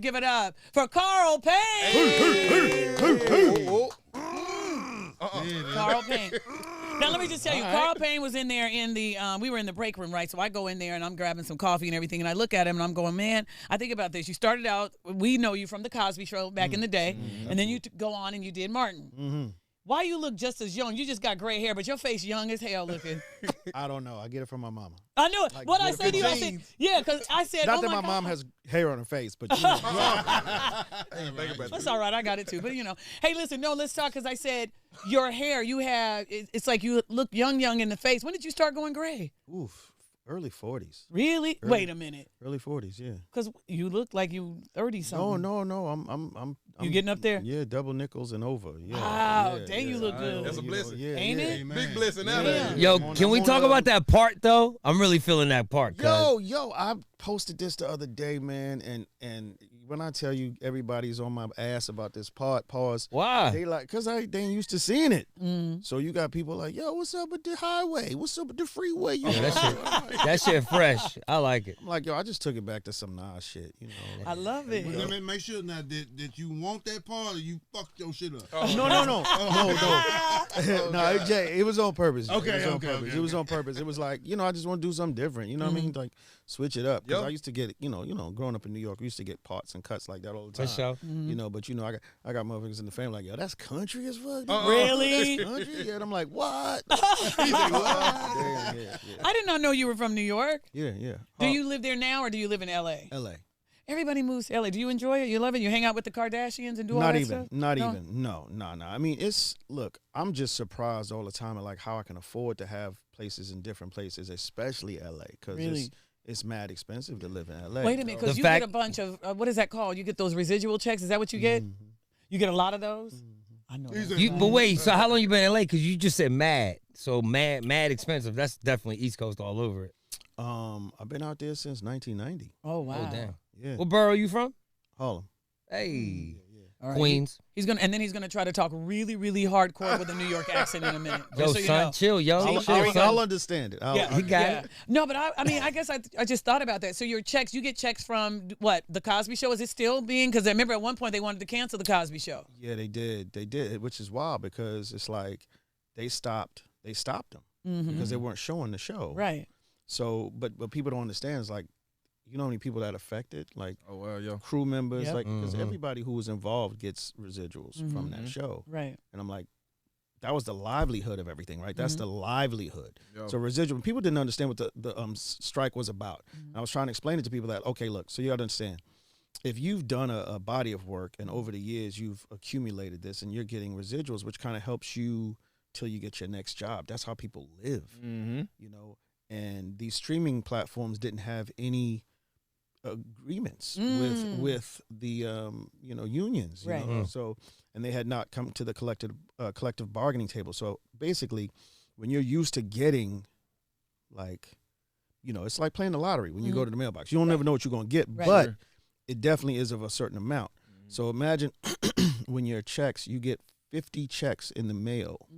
Give it up for Carl Payne. Carl Payne. Now, let me just tell you, Carl Payne was in there in the, we were in the break room, right? So I go in there and I'm grabbing some coffee and everything, and I look at him and I'm going, man, I think about this. You started out, we know you from the Cosby Show back in the day, and then you go on and you did Martin. Why you look just as young? You just got gray hair, but your face young as hell looking. I don't know. I get it from my mama. I knew it. Like, What I said to you, I said, yeah, because I said, not oh that my my God. mom has hair on her face, but you know. That's all right. I got it too. But, you know, hey, listen, no, let's talk because I said your hair, you have, it's like you look young in the face. When did you start going gray? Oof. Early 40s. Really? Wait a minute. Early 40s, yeah. Because you look like you 30-something. No. I'm You getting up there? Yeah, double nickels and over. Yeah. Wow, yeah, dang, you look good. That's a blessing. Ain't it? Big blessing out Yeah. there. Yo, can we talk about that part though? I'm really feeling that part. Yo, I posted this the other day, man, and when I tell you everybody's on my ass about this part, pause. Why? They like, cause they ain't used to seeing it. So you got people like, yo, what's up with the highway? What's up with the freeway? You know? That shit fresh. I like it. I'm like, yo, I just took it back to some Nas shit, you know. Like, I love it. But then make sure now that you want that part or you fucked your shit up. No. No, Jay, it was on purpose. Okay, it was on okay, purpose. okay, It was on purpose. It was like, you know, I just want to do something different. You know what I mean? Like, switch it up. Because I used to get, you know, growing up in New York, we used to get parts and cuts like that all the time. For sure. You know, but you know, I got motherfuckers in the family like, yo, that's country as fuck. Really? That's country? Yeah, and I'm like, what? He's like, what? Yeah. I did not know you were from New York. Yeah. Do you live there now or do you live in L.A.? L.A. Everybody moves to L.A. Do you enjoy it? You love it? You hang out with the Kardashians and do all that stuff? Not even. No. I mean, look, I'm just surprised all the time at like how I can afford to have places in different places, especially L.A. Because it's mad expensive to live in L.A. Wait a minute, because you get a bunch of, what is that called? You get those residual checks? Is that what you get? You get a lot of those? I know. But wait, so how long you been in LA? Because you just said mad. So mad expensive. That's definitely East Coast all over it. I've been out there since 1990. Oh, wow. Oh, damn. Yeah. What borough you from? Harlem. Hey. All right. Queens. He's gonna try to talk really, really hardcore with a New York accent in a minute. Yo, just so you son, know. chill, yo. I'll understand it. He got it. No, but I mean, I guess I just thought about that. So your checks, you get checks from what? The Cosby Show? Is it still being? Because I remember at one point they wanted to cancel the Cosby Show. Yeah, they did, which is wild because it's like they stopped them because they weren't showing the show. Right. So, but people don't understand. It's like, you know how many people that affected? Like, crew members, Yep. like, because everybody who was involved gets residuals from that show. Right. And I'm like, that was the livelihood of everything, right? That's the livelihood. So residual, people didn't understand what the strike was about. And I was trying to explain it to people that, okay, look, so you got to understand, if you've done a body of work and over the years you've accumulated this and you're getting residuals, which kind of helps you till you get your next job. That's how people live, you know? And these streaming platforms didn't have any agreements with the unions, you know? So, and they had not come to the collective bargaining table. So basically, when you're used to getting, like, you know, it's like playing the lottery when you go to the mailbox. You don't never know what you're going to get, but it definitely is of a certain amount. So imagine when your checks, you get 50 checks in the mail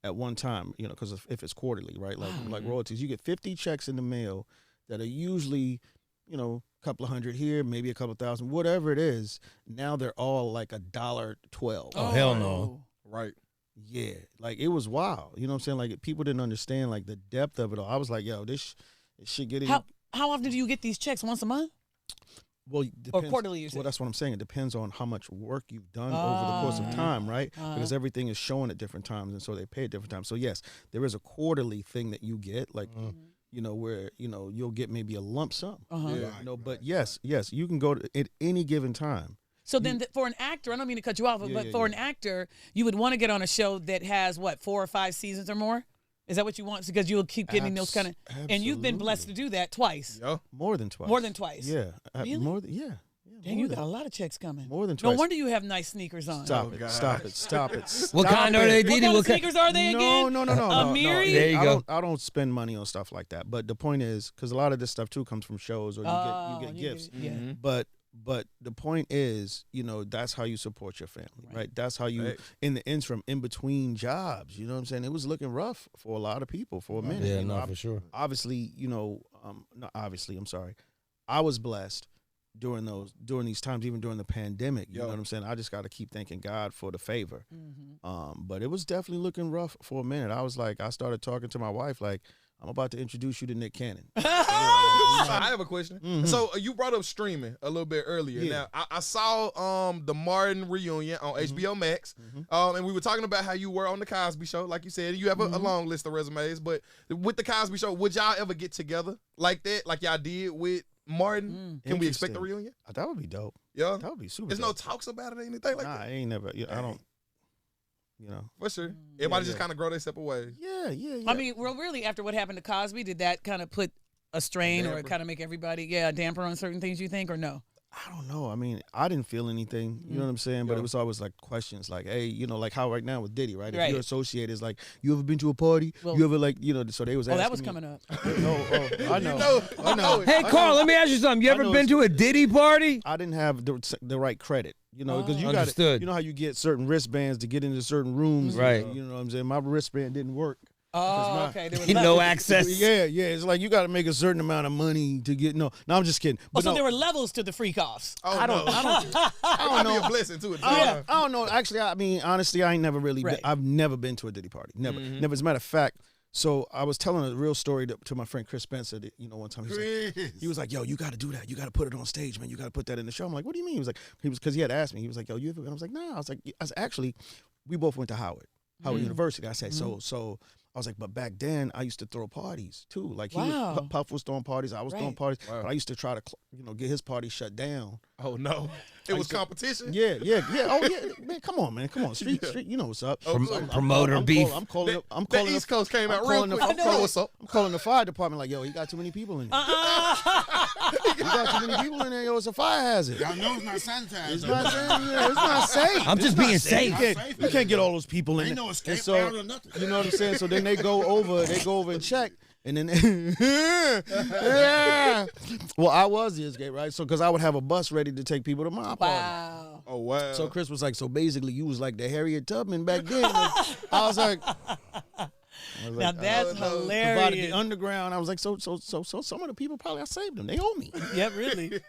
at one time, you know, because if it's quarterly, right, like royalties, you get 50 checks in the mail that are usually, you know, a couple of hundred here, maybe a couple of thousand, whatever it is. Now they're all like $1.12. Oh, hell no. Right. Yeah, like it was wild. You know what I'm saying? Like people didn't understand like the depth of it all. I was like, yo, this shit getting. How often do you get these checks? Once a month? Well, depends, or quarterly, you said? Well, that's what I'm saying. It depends on how much work you've done over the course of time, right? Because everything is shown at different times, and so they pay at different times. So yes, there is a quarterly thing that you get, like you know, where you know you'll get maybe a lump sum. You know, but yes, you can go to at any given time. So then for an actor, I don't mean to cut you off, but for an actor, you would want to get on a show that has, what, 4 or 5 seasons or more? Is that what you want? Because you'll keep getting those kind of... And you've been blessed to do that twice. Yeah. More than twice. More than twice. Yeah. Really? More than, yeah. Dang, you got a lot of checks coming. More than twice. No wonder you have nice sneakers on. Stop it. What kind are they, DeDe? What kind of sneakers are they again? No. Amiri? There you go. I don't spend money on stuff like that. But the point is, because a lot of this stuff too comes from shows or you get gifts. But the point is, you know, that's how you support your family, right? That's how you, in the interim, in between jobs, you know what I'm saying? It was looking rough for a lot of people for a minute. Yeah, you know, for sure. Obviously, you know, not obviously, I'm sorry. I was blessed during these times, even during the pandemic. You know what I'm saying? I just got to keep thanking God for the favor. But it was definitely looking rough for a minute. I started talking to my wife like, I'm about to introduce you to Nick Cannon. I have a question. So you brought up streaming a little bit earlier. Yeah. Now I saw the Martin reunion on HBO Max, and we were talking about how you were on the Cosby Show. Like you said, you have a long list of resumes. But with the Cosby Show, would y'all ever get together like that, like y'all did with Martin? Can we expect a reunion? That would be dope. Yeah, that would be super. There's dope. no talks about it or anything like nah, that. I ain't never. I don't. You know, for sure. Everybody just kind of grow their separate ways. Yeah. I mean, well, really, after what happened to Cosby, did that kind of put a strain or kind of make everybody, a damper on certain things, you think, or no? I don't know. I mean, I didn't feel anything. You know what I'm saying? But it was always like questions like, hey, you know, like how right now with DeDe, right? If you're associated, it's like, you ever been to a party? Well, you ever like, you know, so they was asking that was me. coming up. I know. I know. Hey, Carl, let me ask you something. You ever been to a DeDe party? I didn't have the right credit. You know, because you got you know how you get certain wristbands to get into certain rooms, right? You know what I'm saying? My wristband didn't work. Oh, okay. There was no access. Yeah. It's like you got to make a certain amount of money to get. No, I'm just kidding. But so there were levels to the freak offs. Oh, I don't know. Be a blessing too. I don't know. Actually, I mean, honestly, I ain't never really. I've never been to a DeDe party. Never. Never. As a matter of fact. So I was telling a real story to my friend Chris Spencer. That, you know, one time he was like, "Yo, you got to do that. You got to put it on stage, man. You got to put that in the show." I'm like, "What do you mean?" Because he had asked me. He was like, "Yo, you ever?" And I was like, "Nah." I was actually, we both went to Howard University. I said, so I was like, but back then I used to throw parties too. Like Puff was throwing parties, I was throwing parties, but I used to try to get his party shut down. Oh no, it was competition. Yeah. Oh yeah, man, come on, street. You know what's up? Promoter beef. I'm calling. The East Coast came out real quick. What's up? I'm calling the fire department like, yo, he got too many people in there. He got too many people in there. Yo, it's a fire hazard. Y'all know it's not sanitized. It's not safe. I'm just being safe. You can't get all those people in there. Ain't no escape so, route or nothing. You know what I'm saying? So then they go over and check. And then, yeah. Well, I was the escape, right? So, because I would have a bus ready to take people to my party. Wow. Oh, wow. So Chris was like, so basically you was like the Harriet Tubman back then. I was like, now that's hilarious. Provided the underground. I was like, so some of the people probably I saved them. They owe me. Yeah, really.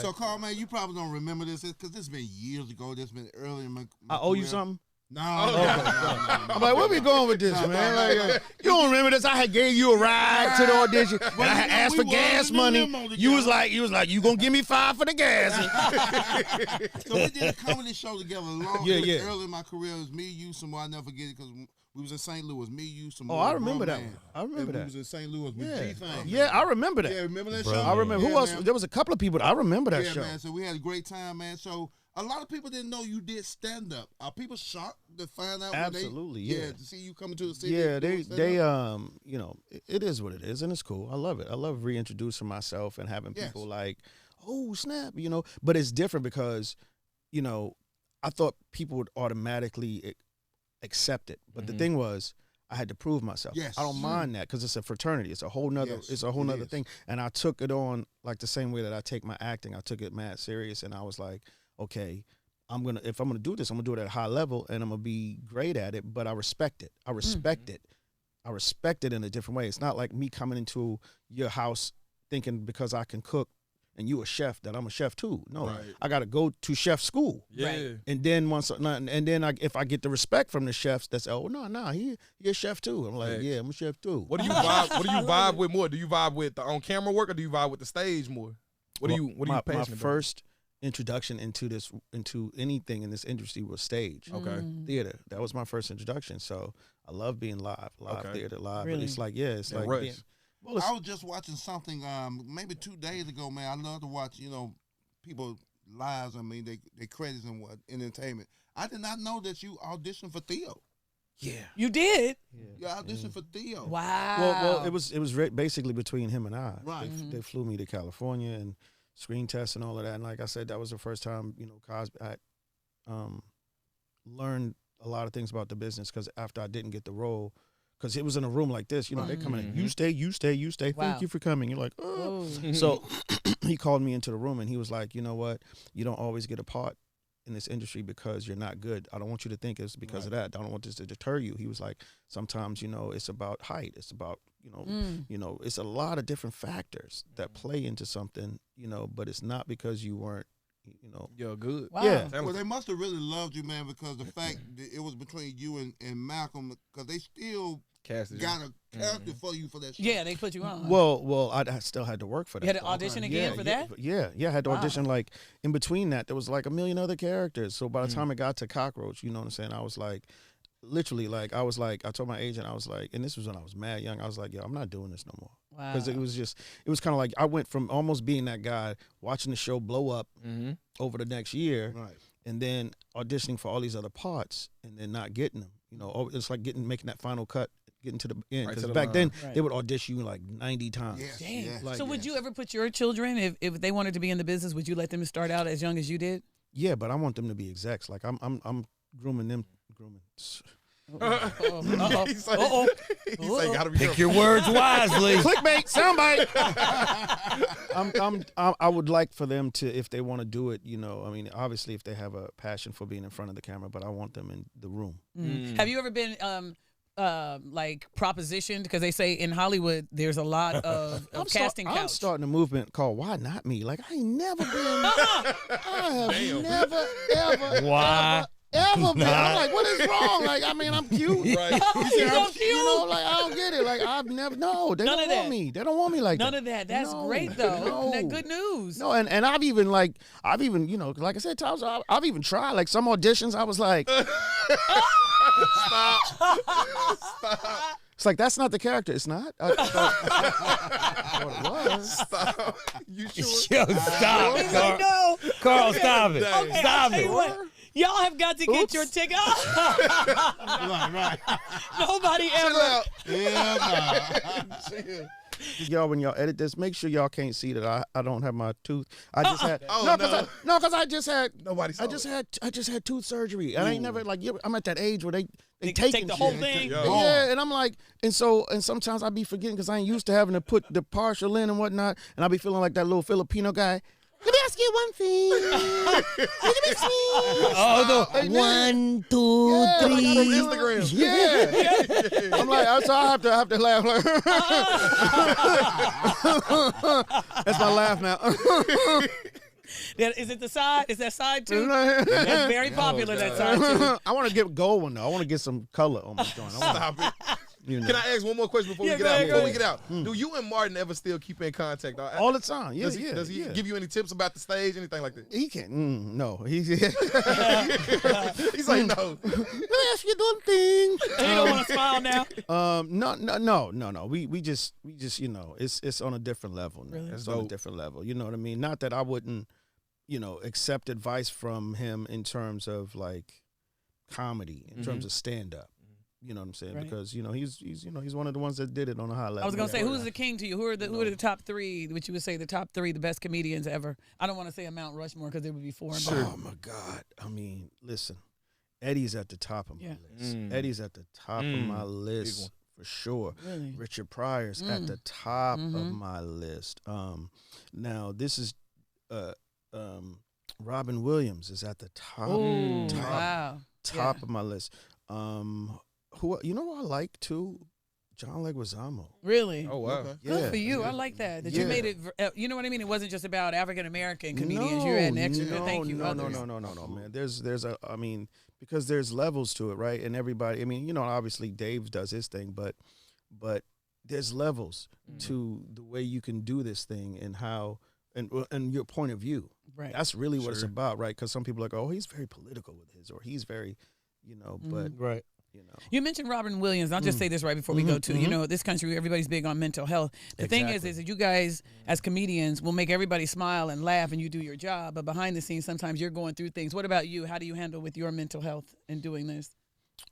So, Carl, man, you probably don't remember this because this has been years ago. This has been early in my I owe you something? No. I'm like, where we going with this, man? Like, you don't remember this? I had gave you a ride to the audition. And I had asked for gas money. You was like, you gonna give me $5 for the gas? So we did a comedy show together. Early in my career, it was me, you, Samoa. I never forget it because we was in St. Louis. Me, you, Samoa. Oh, I remember that one. I remember that. We was in St. Louis with G-Thing. Yeah, I remember that. Yeah, remember that show? I remember. Who else? Man. There was a couple of people. I remember that show. Yeah, man. So we had a great time, man. So a lot of people didn't know you did stand up. Are people shocked to find out? Absolutely, yeah. To see you coming to the city. Yeah, they you know, it is what it is, and it's cool. I love it. I love reintroducing myself and having people like, oh snap, you know. But it's different because, you know, I thought people would automatically accept it, but the thing was, I had to prove myself. Yes. I don't mind that because it's a fraternity. It's a whole nother. It's a whole nother thing. And I took it on like the same way that I take my acting. I took it mad serious, and I was like, okay, if I'm gonna do this, I'm gonna do it at a high level, and I'm gonna be great at it. But I respect it. I respect it. I respect it in a different way. It's not like me coming into your house thinking because I can cook and you a chef that I'm a chef too. No, I got to go to chef school. Yeah. And then if I get the respect from the chefs, that's he a chef too. I'm like, yeah, I'm a chef too. What do you vibe with more? Do you vibe with the on camera work or do you vibe with the stage more? What are you passionate about? My first introduction into anything in this industry was stage. Theater. That was my first introduction. So I love being live theater, live. Really? But it's like, it's like being, well, I was just watching something maybe 2 days ago, man. I love to watch, people lives. I mean, they credits and what entertainment. I did not know that you auditioned for Theo. Yeah, you did. You auditioned for Theo. Wow. Well, it was basically between him and I. Right. They flew me to California and screen tests and all of that. And like I said, that was the first time Cosby I learned a lot of things about the business because after I didn't get the role. Because it was in a room like this, they come in, you stay. Wow. Thank you for coming. You're like, oh. So he called me into the room and he was like, you know what? You don't always get a part in this industry because you're not good. I don't want you to think it's because of that. I don't want this to deter you. He was like, sometimes, you know, it's about height. It's about, you know, it's a lot of different factors that play into something, you know, but it's not because you weren't, you know. You're good. Wow. Yeah. Well, they must have really loved you, man, because the fact that it was between you and Malcolm, because they still Casted got a character for you for that show. Yeah, they put you on. Well, I still had to work for that. You had to though. audition again for that? Yeah, I had to audition. Like in between that, there was like a million other characters. So by the time it got to Cockroach, you know what I'm saying? I was like, literally, like I told my agent, I was like, and this was when I was mad young. I was like, yo, I'm not doing this no more. Wow. Because it was kind of like I went from almost being that guy watching the show blow up over the next year, and then auditioning for all these other parts and then not getting them. You know, it's like making that final cut. Getting to the end, because back then they would audition you like 90 times. Dang. Like, So would you ever put your children, if they wanted to be in the business, would you let them start out as young as you did? Yeah, but I want them to be execs. Like I'm grooming them. He's like, gotta be Pick your words wisely. Clickbait, soundbite. I would like for them to, if they want to do it, you know, I mean, obviously if they have a passion for being in front of the camera, but I want them in the room. Have you ever been like propositioned? Because they say in Hollywood there's a lot of casting couch. I'm starting a movement called Why Not Me? Like I ain't never been. I have never ever. Ever been. I'm like, what is wrong? Like, I mean, I'm cute. Right. You're so cute. You know, like, I don't get it. Like, I've never, no, they don't want me. They don't want me like that. None of that. That's great, though. That good news. No, and I've even, you know, like I said, times I've even tried, like, some auditions, I was like. Stop. It's like, that's not the character. It's not. I thought it was. Stop. You sure? Yo, stop, Carl. No. Carl, stop it. Okay, Stop tell it. you what. Y'all have got to get your ticket. Right. Nobody ever. Y'all, when y'all edit this, make sure y'all can't see that I don't have my tooth. I just had because I just had Nobody saw I just had tooth surgery. I ain't never like I'm at that age where they take the whole thing. Yeah, and I'm like, and sometimes I be forgetting because I ain't used to having to put the partial in and whatnot, and I be feeling like that little Filipino guy. Let me ask you one thing. Oh, the 1, 2, 3. Instagram. Yeah. I'm like, so I have to laugh. Like, that's my laugh now. Is it the side? Is that side too? That's very popular, that side too. I want to get gold one though. I want to get some color on my joint. Stop it. You know. Can I ask one more question before we get out? Do you and Martin ever still keep in contact? All the time. Yeah, Does he give you any tips about the stage, anything like that? He can't. No. He's like, no. Let me ask you one thing. You don't want to smile now? No. We just you know, it's on a different level now. Really? It's on a different level. You know what I mean? Not that I wouldn't, you know, accept advice from him in terms of like comedy, in terms of stand up. You know what I'm saying? Right. Because you know he's one of the ones that did it on a high level. I was gonna say, who's the king to you? Who are the top three? Which you would say the top three, the best comedians ever? I don't want to say a Mount Rushmore because it would be foreign. Sure. Oh my God! I mean, listen, Eddie's at the top of my list. Eddie's at the top of my list for sure. Really? Richard Pryor's at the top of my list. Now this is Robin Williams is at the top. Ooh, top of my list. Who you know I like too? John Leguizamo. Really? Oh wow. Okay. Good for you. I like that. That you made it. You know what I mean? It wasn't just about African American comedians. You had an extra. Thank you. No, man. There's I mean, because there's levels to it, right? And everybody. I mean, you know, obviously Dave does his thing, but there's levels to the way you can do this thing and how and your point of view. Right. That's really what it's about, right? Because some people are like, oh, he's very political with his, or he's very, you know, but right. You know. You mentioned Robin Williams. I'll just say this right before we go to, you know, this country, everybody's big on mental health. The thing is that you guys, as comedians, will make everybody smile and laugh and you do your job. But behind the scenes, sometimes you're going through things. What about you? How do you handle with your mental health in doing this?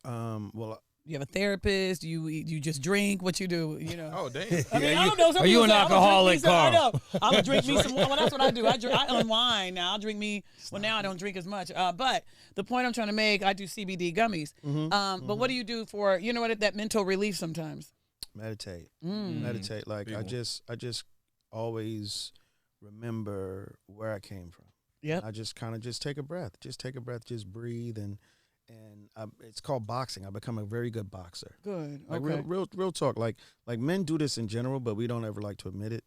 Well, you have a therapist? You just drink? What you do? You know? Oh damn! I mean, I don't know. Some Are you people an say, alcoholic, Carl? I'm gonna drink me some. Well, that's what I do. I unwind now. I'll drink me. Well, now I don't drink as much. But the point I'm trying to make, I do CBD gummies. But what do you do for that mental relief sometimes? Meditate. Like I just always remember where I came from. Yep. I just kind of just take a breath, just breathe, and it's called boxing. I've become a very good boxer. Good. Like Okay. real talk. Like men do this in general, but we don't ever like to admit it.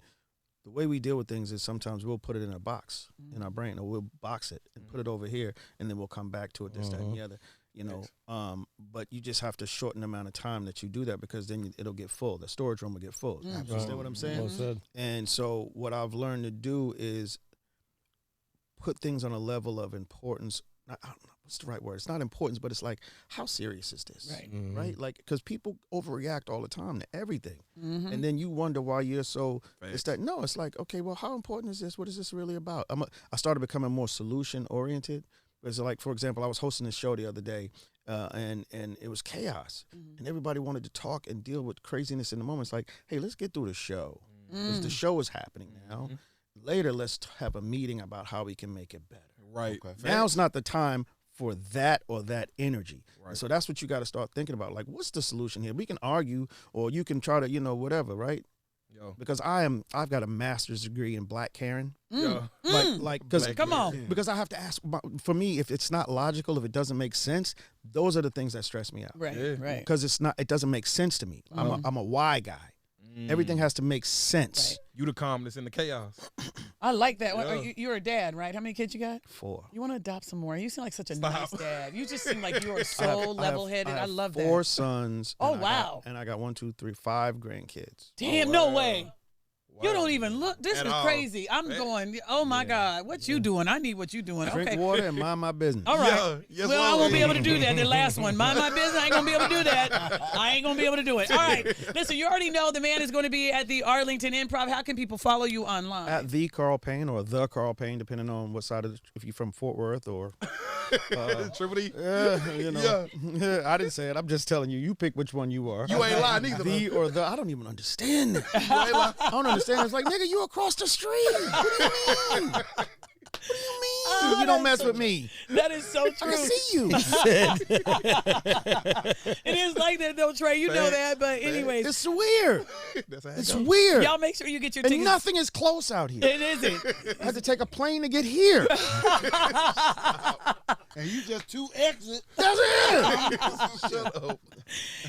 The way we deal with things is sometimes we'll put it in a box in our brain, or we'll box it and put it over here, and then we'll come back to it, this, that, and the other. You know, but you just have to shorten the amount of time that you do that, because then it'll get full. The storage room will get full. You understand what I'm saying? Well said. And so what I've learned to do is put things on a level of importance. I don't know what's the right word. It's not importance, but it's like, how serious is this? Right. Right? Like, because people overreact all the time to everything. And then you wonder why you're so, it's that, no, it's like, okay, well, how important is this? What is this really about? I started becoming more solution oriented. It's like, for example, I was hosting this show the other day, and it was chaos. And everybody wanted to talk and deal with craziness in the moment. It's like, hey, let's get through the show. Because the show is happening now. Later, let's have a meeting about how we can make it better. Right. Okay. Now's not the time for that or that energy. Right. So that's what you got to start thinking about. Like, what's the solution here? We can argue, or you can try to, whatever, right? Yo. Because I've got a master's degree in Black Karen. Because Come on. Because I have to ask. For me, if it's not logical, if it doesn't make sense, those are the things that stress me out. Right. Yeah. Right. Because it doesn't make sense to me. I'm a why guy. Everything has to make sense. Right. You the calmness in the chaos. I like that. Yeah. You're a dad, right? How many kids you got? 4. You want to adopt some more? You seem like such a Stop. nice dad. You just seem like you are so level-headed. I love that. 4 sons. Oh, and wow. I got 1, 2, 3, 5 grandkids. Damn, Oh, no wow. way. You don't even look. This At is all. crazy. I'm going, oh, my God. What you doing? I need what you doing. Drink Okay. water and mind my business. All right. Yeah, yes, well, I Lord. won't be able to do that. The last one. Mind my business. I ain't going to be able to do that. I ain't going to be able to do it. All right. Listen, you already know the man is going to be at the Arlington Improv. How can people follow you online? At the Carl Payne or the Carl Payne, depending on what side of if you're from Fort Worth or Triple E. I didn't say it. I'm just telling you. You pick which one you are. You ain't lying either. The or the. I don't even understand that. You ain't lying. I don't understand. It's like, nigga, you across the street. What do you mean? What do you mean? Oh, you don't that's mess with me. That is so I true. can see you. It is like that, though, Trey. You know that. But anyways, It's weird. That's how it It's goes. weird. y'all make sure you get your And tickets. nothing is close out here. It isn't. I had to take a plane to get here. And you just 2 exit. That's it. Shut up.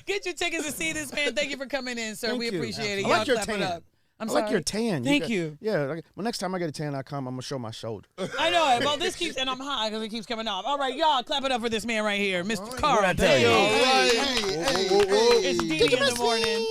Get your tickets to see this man. Thank you for coming in, sir. Thank We you. appreciate it. I Y'all like your clap it tan. up. I'm I sorry. like your tan. Thank you. Yeah. Well, next time I get a tan, I'm gonna show my shoulder. I know it. Well, this keeps, and I'm high because it keeps coming off. All right, y'all, clap it up for this man right here, Mr. Carl. I tell you? Payne. All right. Hey, Whoa, whoa, whoa. It's DeDe in the morning.